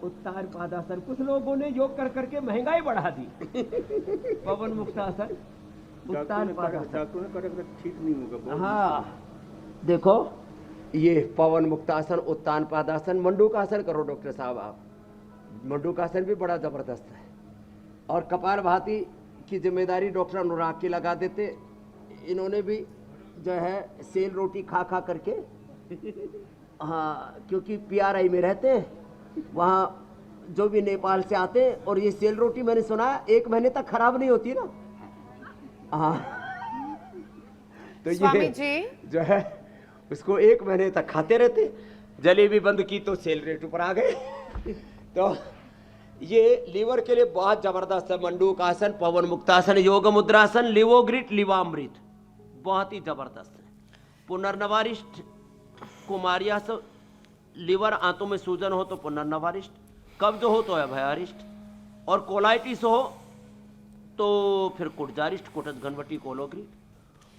उत्तान पादासन, कुछ लोगों ने योग कर करके महंगाई बढ़ा दी। पवन मुक्तासन, उत्तान पादासन, डॉक्टर ने कहा ठीक नहीं होगा। हाँ, देखो ये पवन मुक्तासन, उत्तान पादासन, मंडूकासन करो डॉक्टर साहब आप। मंडूकासन भी बड़ा जबरदस्त है। और कपालभाति की जिम्मेदारी डॉक्टर अनुराग की लगा देते। इन्होंने भी जो है सेल रोटी खा खा करके, हाँ, क्योंकि PRI में रहते हैं, वहाँ जो भी नेपाल से आते हैं, और ये सेल रोटी मैंने सुना है 1 महीने तक खराब नहीं होती ना। हाँ, तो स्वामी ये जी जो है उसको 1 महीने तक खाते रहते। जलेबी बंद की तो सेल रेट ऊपर आ गए। तो ये लीवर के लिए बहुत जबरदस्त है। मंडूकासन, पवन मुक्तासन, योग मुद्रासन, लिवोग्रिट, लिवामृत, बहुत ही जबरदस्त है। पुनर्नवारिष्ट, कुमारियास, लीवर आंतों में सूजन हो तो पुनर्नवारिष्ट, कब्ज हो तो अभयारिष्ट, और कोलाइटिस हो तो फिर कुटजारिष्ट, कुटज घनवटी, कोलोग्रिट।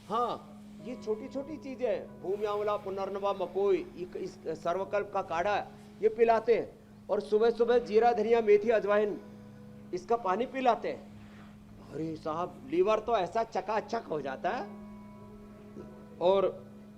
हाँ, ये छोटी छोटी चीजें, भूमि आंवला, पुनर्नवा, मकोई, इस सर्वकल्प का काढ़ा ये पिलाते हैं। और सुबह सुबह जीरा, धनिया, मेथी, अजवाइन इसका पानी पिलाते हैं। अरे साहब, लीवर तो ऐसा चकाचक हो जाता है। और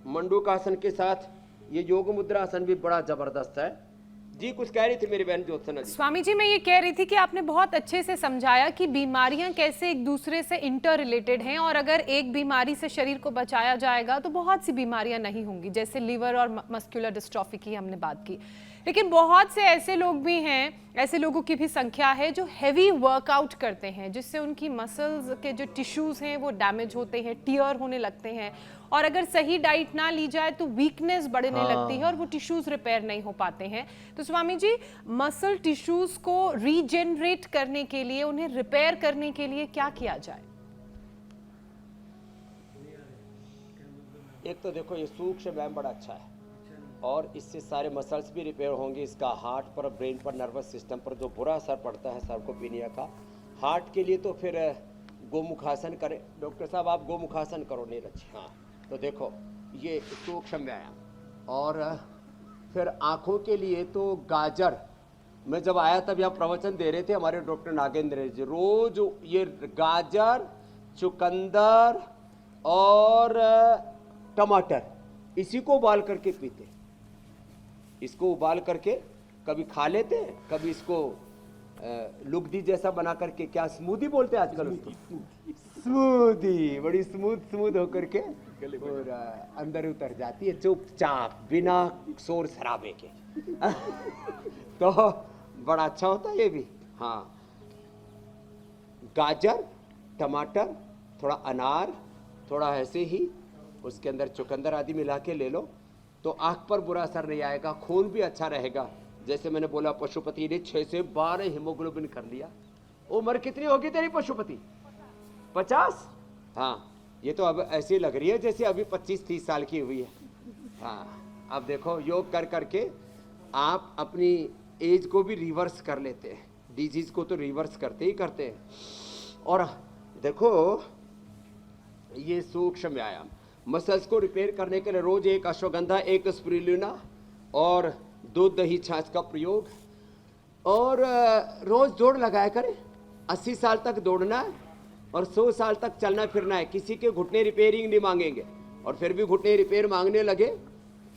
मंडूकासन के साथ ये योग मुद्रासन भी बड़ा जबरदस्त है। जी कुछ कह रही थी मेरी बहन ज्योत्सना जी। स्वामी जी, मैं ये कह रही थी कि आपने बहुत अच्छे से समझाया कि बीमारियां कैसे एक दूसरे से इंटर रिलेटेड हैं, और अगर एक बीमारी से शरीर को बचाया जाएगा तो बहुत सी बीमारियां नहीं होंगी, जैसे लीवर और मस्कुलर डिस्ट्रॉफी की हमने बात की। लेकिन बहुत से ऐसे लोग भी हैं, ऐसे लोगों की भी संख्या है जो हैवी वर्कआउट करते हैं, जिससे उनकी मसल्स के जो टिश्यूज हैं वो डैमेज होते हैं, टियर होने लगते हैं, और अगर सही डाइट ना ली जाए तो वीकनेस बढ़ने लगती है और वो टिश्यूज रिपेयर नहीं हो पाते हैं। तो स्वामी जी, मसल टिश्यूज को रीजेनरेट करने के लिए, उन्हें रिपेयर करने के लिए क्या किया जाए? एक तो देखो ये सूक्ष्म व्यायाम बड़ा अच्छा है, और इससे सारे मसल्स भी रिपेयर होंगे। इसका हार्ट पर, ब्रेन पर, नर्वस सिस्टम पर जो बुरा असर पड़ता है सार्कोपीनिया का, हार्ट के लिए तो फिर गोमुखासन करें। डॉक्टर साहब आप गोमुखासन करो नीरज। हाँ, तो देखो ये सूक्ष्म व्यायाम। और फिर आँखों के लिए तो गाजर, मैं जब आया तब यहाँ प्रवचन दे रहे थे हमारे डॉक्टर नागेंद्र जी, रोज ये गाजर, चुकंदर और टमाटर इसी को उबाल करके पीते। इसको उबाल करके कभी खा लेते हैं, कभी इसको लुगदी जैसा बना करके, क्या स्मूदी बोलते हैं आजकल उसको, स्मूदी, बड़ी स्मूथ होकर के और अंदर उतर जाती है चुपचाप बिना शोर शराबे के। तो बड़ा अच्छा होता है ये भी। हाँ, गाजर, टमाटर, थोड़ा अनार, थोड़ा ऐसे ही उसके अंदर चुकंदर आदि मिला के ले लो तो आँख पर बुरा असर नहीं आएगा, खून भी अच्छा रहेगा। जैसे मैंने बोला पशुपति ने 6 से 12 हीमोग्लोबिन कर लिया। उम्र कितनी होगी तेरी पशुपति? 50? हाँ, ये तो अब ऐसी लग रही है जैसे अभी 25-30 साल की हुई है। हाँ, अब देखो योग कर करके आप अपनी एज को भी रिवर्स कर लेते हैं, डिजीज को तो रिवर्स करते ही करते हैं। और देखो ये सूक्ष्म व्यायाम मसल्स को रिपेयर करने के लिए रोज एक अश्वगंधा, एक स्पिरुलिना और दूध दही छाछ का प्रयोग, और रोज दौड़ लगाया करें। 80 साल तक दौड़ना है और 100 साल तक चलना फिरना है। किसी के घुटने रिपेयरिंग नहीं मांगेंगे, और फिर भी घुटने रिपेयर मांगने लगे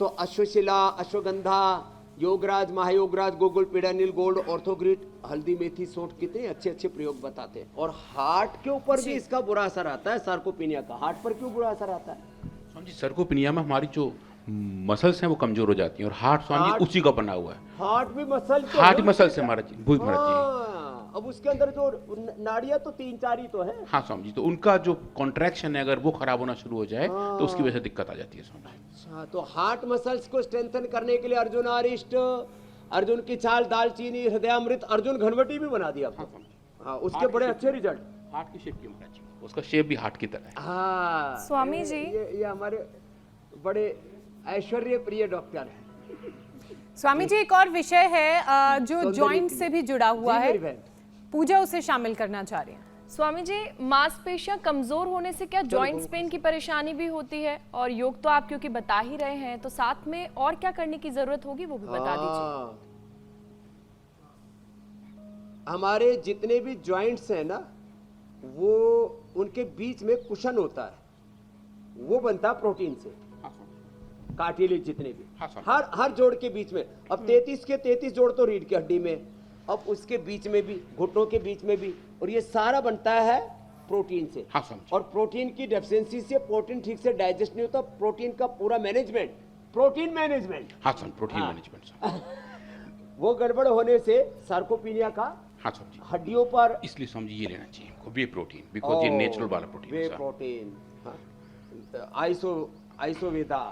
तो अश्वशिला, अश्वगंधा, योगराज, महायोगराज, गोकुल पीड़ानील गोल्ड, ऑर्थोग्रिट, हल्दी मेथी सोट, कितने अच्छे अच्छे प्रयोग बताते हैं। और हार्ट के ऊपर भी इसका बुरा असर आता है। सार्कोपीनिया का हार्ट पर क्यों बुरा असर आता है? स्वामी जी सर्कोपिनिया में हमारी जो मसल्स हैं वो कमजोर हो जाती हैं, और हार्ट स्वामी जी उसी का बना हुआ है। हार्ट भी मसल तो हार्ट है मसल उसके से हमारा अंदर। भूख भरती है। हाँ, अब उसके अंदर जो नाड़ियां तो 3-4 ही तो है। हाँ स्वामी जी, तो उनका जो कॉन्ट्रैक्शन है अगर वो खराब होना शुरू हो जाए तो उसकी वजह से दिक्कत आ जाती है स्वामी जी। अच्छा, तो हार्ट मसल्स को स्ट्रेंथन करने के लिए अर्जुन आरिष्ट, अर्जुन की छाल, दालचीनी, हृदयामृत, अर्जुन घनवटी भी बना दिया आपको। हाँ, उसके बड़े अच्छे रिजल्ट। हार्ट की शेप की महाराज जी, उसका शेप भी हार्ट की तरह है। हाँ स्वामी जी। ये हमारे बड़े ऐश्वर्य प्रिय डॉक्टर हैं। स्वामी जी एक और विषय है जो जॉइंट से भी जुड़ा हुआ जी, है, मेरी बहन। पूजा उसे शामिल करना चाह रही हैं। स्वामी जी, मांसपेशियां कमजोर होने से क्या जॉइंट्स पेन की परेशानी भी होती है? और योग तो आप क्योंकि बता ही रहे हैं, तो साथ में और क्या करने की जरूरत होगी वो भी बता दीजिए। हमारे जितने भी जॉइंट्स हैं ना, वो उनके बीच में कुशन होता है, वो बनता है प्रोटीन से। कार्टिलेज जितने भी हर जोड़ के बीच में, अब 33 के 33 जोड़ तो रीढ़ की हड्डी में, अब उसके बीच में भी, घुटनों के बीच में भी, और ये सारा बनता है प्रोटीन से। और प्रोटीन की डेफिशिएंसी से प्रोटीन ठीक से डाइजेस्ट नहीं होता। प्रोटीन का पूरा management, protein management, protein management वो गड़बड़ होने से सार्कोपीनिया का हड्डियों पर, इसलिए स्वामी जी ये लेना चाहिए वे प्रोटीन, बिकॉज़ ये नेचुरल वाला प्रोटीन वे प्रोटीन। आइसोवेदा,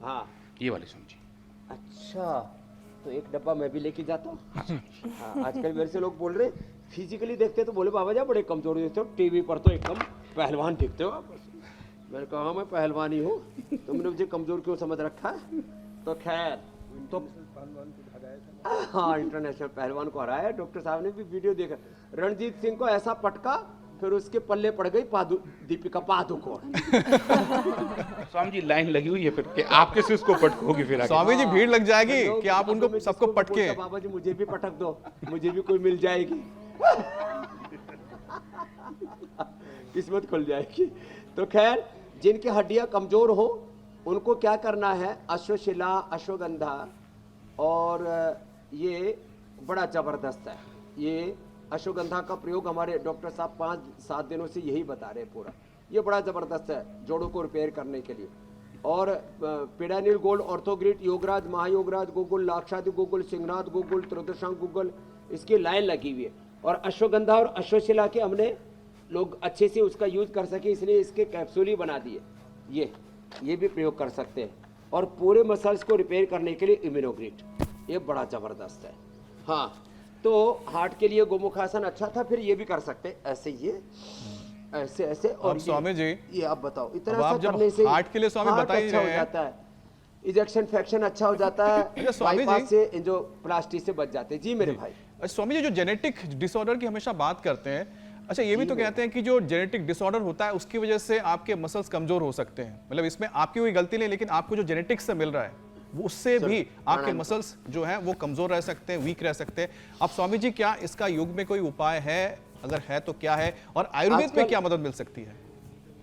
हाँ ये वाले स्वामी जी। अच्छा, तो एक डब्बा मैं भी लेके जाता हूँ। हाँ, आजकल मेरे से लोग बोल रहे फिजिकली देखते तो बोले बाबा जी बड़े कमजोर दिखते हो, टीवी पर तो एकदम पहलवान दिखते हो आप। मैंने कहा हाँ मैं पहलवान ही हूँ, तुमने मुझे कमजोर क्यों समझ रखा है? तो खैर, तो हाँ इंटरनेशनल पहलवान को हराया। डॉक्टर साहब ने भी वीडियो देखा, रणजीत सिंह को ऐसा पटका, फिर उसके पल्ले पड़ गई दीपिका पादुकोण। स्वामी जी लाइन लगी हुई है फिर कि आपके से उसको पटकोगे फिर आगे। स्वामी जी भीड़ लग जाएगी कि आप उनको सबको पटके। बाबा जी मुझे भी पटक दो, मुझे भी कोई मिल जाएगी, किस्मत खुल जाएगी। तो खैर, जिनकी हड्डियां कमजोर हो उनको क्या करना है, अश्वशिला, अश्वगंधा, और ये बड़ा जबरदस्त है। ये अश्वगंधा का प्रयोग हमारे डॉक्टर साहब 5-7 दिनों से यही बता रहे हैं पूरा। ये बड़ा ज़बरदस्त है जोड़ों को रिपेयर करने के लिए। और पीड़ानील गोल्ड, ऑर्थोग्रिट, योगराज, महायोगराज, गोकुल, लाक्षादि गोकुल, सिंहनाथ गोकुल, त्रिदशांग गोकुल, इसकी लाइन लगी हुई है। और अश्वगंधा और अश्वशिला के हमने लोग अच्छे से उसका यूज कर सके, इसलिए इसके कैप्सूल ही बना दिए। ये भी प्रयोग कर सकते हैं। और पूरे मसल्स को रिपेयर करने के लिए इम्यूनोग्रिट, ये बड़ा ज़बरदस्त है। हाँ, तो हार्ट के लिए गोमुखासन अच्छा था, फिर ये भी कर सकते हैं, ऐसे ये ऐसे ऐसे। और स्वामी जी ये आप बताओ, इतना अब आप जब करने से हार्ट के लिए स्वामी हार्ट बता ही अच्छा रहे हो हैं। जाता है, इजेक्शन फ्रैक्शन अच्छा हो जाता है, स्वामी बाईपास जी से एंजियोप्लास्टी से बच जाते हैं। जी मेरे भाई। स्वामी जी जो जेनेटिक डिसऑर्डर की हमेशा बात करते हैं, अच्छा ये भी तो कहते हैं कि जो जेनेटिक डिसऑर्डर होता है उसकी वजह से आपके मसल्स कमजोर हो सकते हैं, मतलब इसमें आपकी कोई गलती नहीं, लेकिन आपको जो जेनेटिक्स से मिल रहा है वो उससे भी आपके मसल्स जो हैं वो कमजोर रह सकते हैं, वीक रह सकते हैं। अब स्वामी जी क्या इसका योग में कोई उपाय है? अगर है तो क्या है, और आयुर्वेद में क्या मदद मिल सकती है?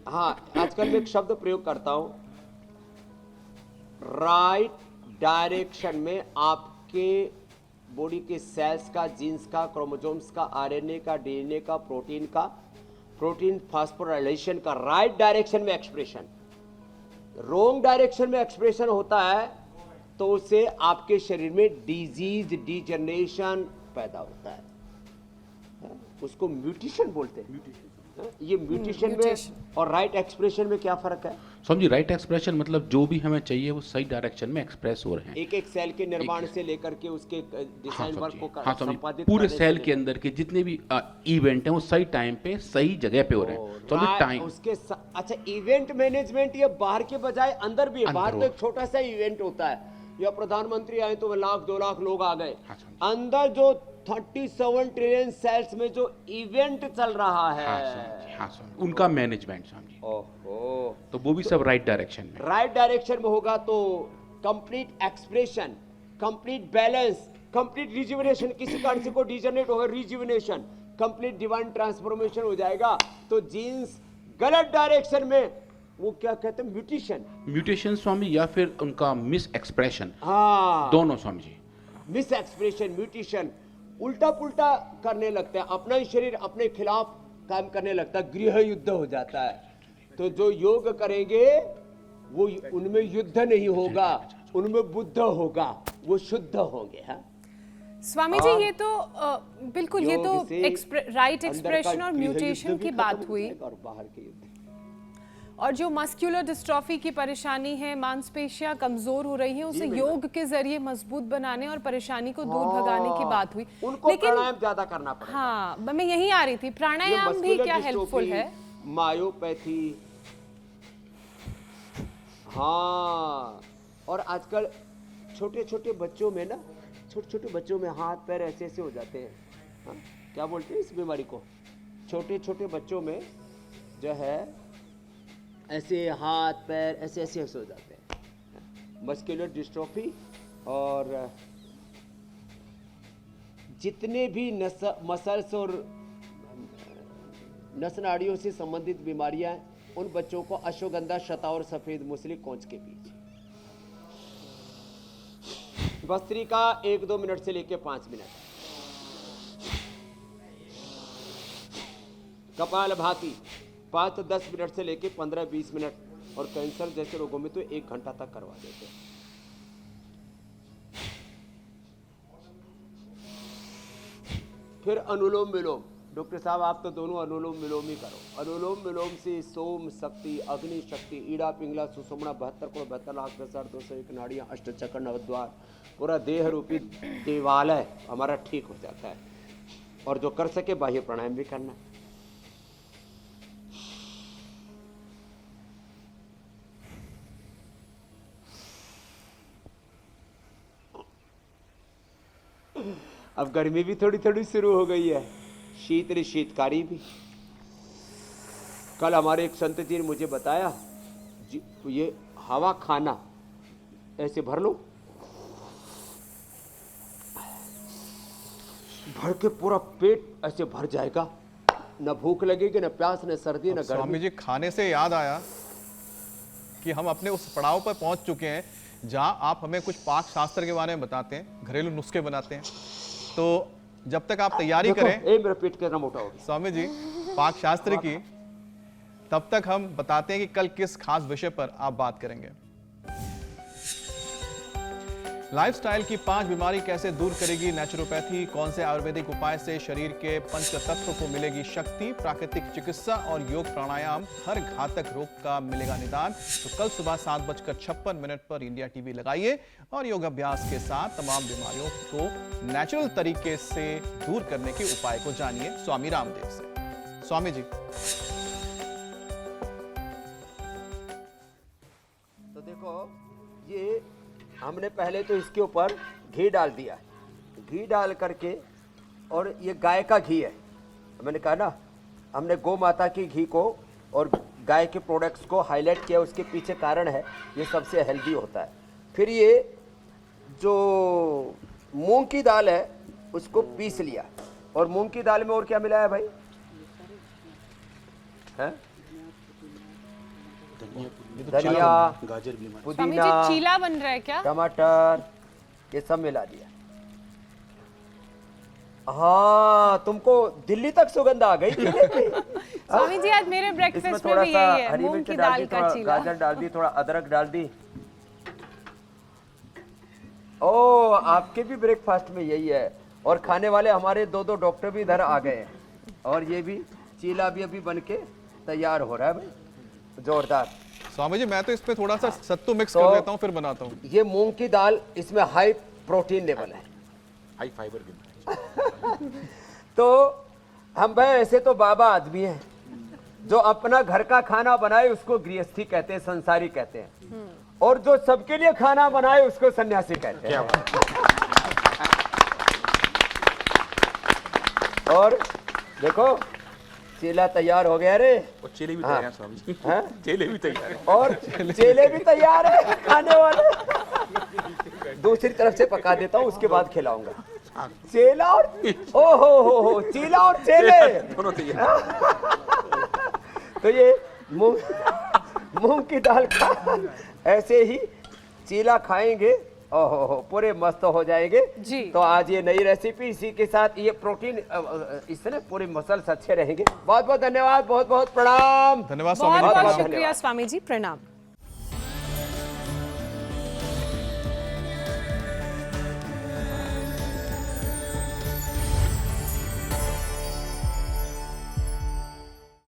हाँ, आजकल मैं एक शब्द प्रयोग करता हूं, राइट डायरेक्शन में आपके बॉडी के सेल्स का, जीन्स का, क्रोमोसोम्स का, आरएनए का, डीएनए का, प्रोटीन फास्फोराइलेशन का राइट डायरेक्शन में एक्सप्रेशन, रॉन्ग डायरेक्शन में एक्सप्रेशन होता है तो उससे आपके शरीर में डिजीज, डिजनरेशन पैदा होता है। उसको म्यूटेशन बोलते हैं। ये म्यूटेशन में और राइट एक्सप्रेशन में क्या फर्क है? स्वामी जी राइट एक्सप्रेशन मतलब जो भी हमें चाहिए वो सही डायरेक्शन में एक्सप्रेस हो रहे हैं। एक एक सेल के निर्माण से लेकर के उसके डिजाइन वर्क को हाँ स्वामी, संपादित पूरे करने से सेल के अंदर के जितने भी इवेंट हैं वो सही टाइम पे सही जगह पे हो रहे हैं। तो अभी टाइम अच्छा, इवेंट मैनेजमेंट ये बाहर के बजाय अंदर भी है। बाहर तो एक छोटा सा इवेंट होता है, या प्रधानमंत्री आए तो 1 लाख 2 लाख लोग आ गए। अंदर जो 37 ट्रिलियन सेल्स में जो इवेंट चल रहा है, हाँ स्वामी, उनका मैनेजमेंट स्वामी। ओहो, तो वो भी सब राइट डायरेक्शन में, राइट डायरेक्शन में होगा तो complete expression, complete balance, complete rejuvenation. किसी कारण से को डिजनरेट होगा, रिजुविनेशन, कंप्लीट डिवाइन ट्रांसफॉर्मेशन हो जाएगा। तो जीन्स गलत डायरेक्शन में वो क्या कहते हैं, म्यूटेशन स्वामी, या फिर उनका मिस एक्सप्रेशन। हाँ, दोनों Swami ji, miss expression, mutation, उल्टा पुल्टा करने लगता है, अपना ही शरीर अपने खिलाफ काम करने लगता है, गृह युद्ध हो जाता है। तो जो योग करेंगे वो उनमें युद्ध नहीं होगा, उनमें बुद्ध होगा, वो शुद्ध होंगे। हाँ स्वामी जी, ये तो बिल्कुल, ये तो राइट एक्सप्रेशन और म्यूटेशन की बात हुई। और बाहर के युद्ध, और जो मस्कुलर डिस्ट्रॉफी की परेशानी है, मांसपेशियां कमजोर हो रही हैं, उसे योग के जरिए मजबूत बनाने और परेशानी को दूर भगाने की बात हुई। उनको प्राणायाम ज्यादा करना पड़ेगा। हाँ, मैं यही आ रही थी, प्राणायाम भी क्या हेल्पफुल है? मायोपैथी, हाँ, और आजकल छोटे छोटे बच्चों में ना, छोटे छोटे बच्चों में हाथ पैर ऐसे ऐसे हो जाते हैं। हाँ? क्या बोलते हैं इस बीमारी को? छोटे छोटे बच्चों में जो है ऐसे हाथ पैर ऐसे ऐसे ऐसे हो जाते हैं, मस्कुलर डिस्ट्रोफी। और जितने भी मसल्स और नस नाड़ियों से संबंधित बीमारियां हैं, उन बच्चों को अश्वगंधा, शता और सफेद मूसली कोंच के बीच भस्त्रिका 1-2 मिनट से लेके 5 मिनट, कपालभाति 5-10 मिनट से लेके 15-20 मिनट, और कैंसर जैसे रोगों में तो 1 घंटा तक करवा देते हैं। फिर अनुलोम विलोम, डॉक्टर साहब आप तो दोनों अनुलोम विलोम ही करो। अनुलोम विलोम से सोम शक्ति, अग्नि शक्ति, ईड़ा पिंगला सुषुम्ना 72 करोड़ 72 लाख 10,201 नाड़ियाँ, अष्टचक्र, नवद्वार, पूरा देह रूपी देवालय हमारा ठीक हो जाता है। और जो कर सके बाह्य प्राणायाम भी करना। अब गर्मी भी थोड़ी थोड़ी शुरू हो गई है, शीतकारी भी। कल हमारे एक संत जी ने मुझे बताया, ये हवा खाना ऐसे भर लो, भर के पूरा पेट ऐसे भर जाएगा, न भूख लगेगी, न प्यास, न सर्दी, न गर्मी। स्वामी जी, खाने से याद आया कि हम अपने उस पड़ाव पर पहुंच चुके हैं जहां आप हमें कुछ पाक शास्त्र के बारे में बताते हैं, घरेलू नुस्खे बनाते हैं। तो जब तक आप तैयारी करें, मेरा पेट कितना मोटा हो गया स्वामी जी, पाक शास्त्र की, तब तक हम बताते हैं कि कल किस खास विषय पर आप बात करेंगे। लाइफस्टाइल की 5 बीमारी कैसे दूर करेगी नेचुरोपैथी, कौन से आयुर्वेदिक उपाय से शरीर के पंच तत्व को मिलेगी शक्ति, प्राकृतिक चिकित्सा और योग प्राणायाम, हर घातक रोग का मिलेगा निदान। तो कल सुबह 7:56 पर इंडिया टीवी लगाइए और योग अभ्यास के साथ तमाम बीमारियों को नेचुरल तरीके से दूर करने के उपाय को जानिए स्वामी रामदेव से। स्वामी जी, तो देखो, ये हमने पहले तो इसके ऊपर घी डाल दिया, घी डाल करके, और ये गाय का घी है, मैंने कहा ना, हमने गौ माता की घी को और गाय के प्रोडक्ट्स को हाईलाइट किया, उसके पीछे कारण है ये सबसे हेल्दी होता है। फिर ये जो मूंग की दाल है उसको पीस लिया, और मूंग की दाल में और क्या मिला है भाई? है धनिया, गाजर भी, पुदीना, चीला बन रहा है क्या? टमाटर, ये सब मिला दिया। हाँ, तुमको दिल्ली तक सुगंध आ गई थी। स्वामी जी, आज मेरे ब्रेकफास्ट में भी यही है, मूंग की दाल का चीला। गाजर डाल दी, थोड़ा अदरक डाल दी। ओ, आपके भी ब्रेकफास्ट में यही है। और खाने वाले हमारे 2 डॉक्टर भी इधर आ गए हैं, और ये भी चीला भी अभी बन के तैयार हो रहा है भाई, जोरदार। स्वामी जी मैं तो इसमें थोड़ा सा सत्तू मिक्स तो कर देता हूँ फिर बनाता हूँ। ये मूंग की दाल, इसमें हाई प्रोटीन लेवल है, हाई फाइबर भी। तो हम भाई ऐसे तो बाबा आदमी हैं, जो अपना घर का खाना बनाए उसको गृहस्थी कहते हैं, संसारी कहते हैं, और जो सबके लिए खाना बनाए उसको सन्यासी कहते हैं। और देखो चीला तैयार हो गया रे, और चेले भी तैयार हैं स्वामी जी। हैं? चेले भी तैयार हैं। और चेले भी तैयार है खाने वाले। दूसरी तरफ से पका देता हूँ, उसके बाद खिलाऊंगा। चेला और ओ हो चीला और चेले दोनों तैयार। तो ये मूंग की दाल का ऐसे ही चीला खाएंगे, ओहो पूरे मस्त हो जाएंगे जी। तो आज ये नई रेसिपी, इसी के साथ ये प्रोटीन, इससे ना पूरे मसल्स अच्छे रहेंगे। बहुत बहुत धन्यवाद, बहुत बहुत प्रणाम। धन्यवाद स्वामी बहुत जी, बहुत प्रणाम। शुक्रिया स्वामी जी, प्रणाम।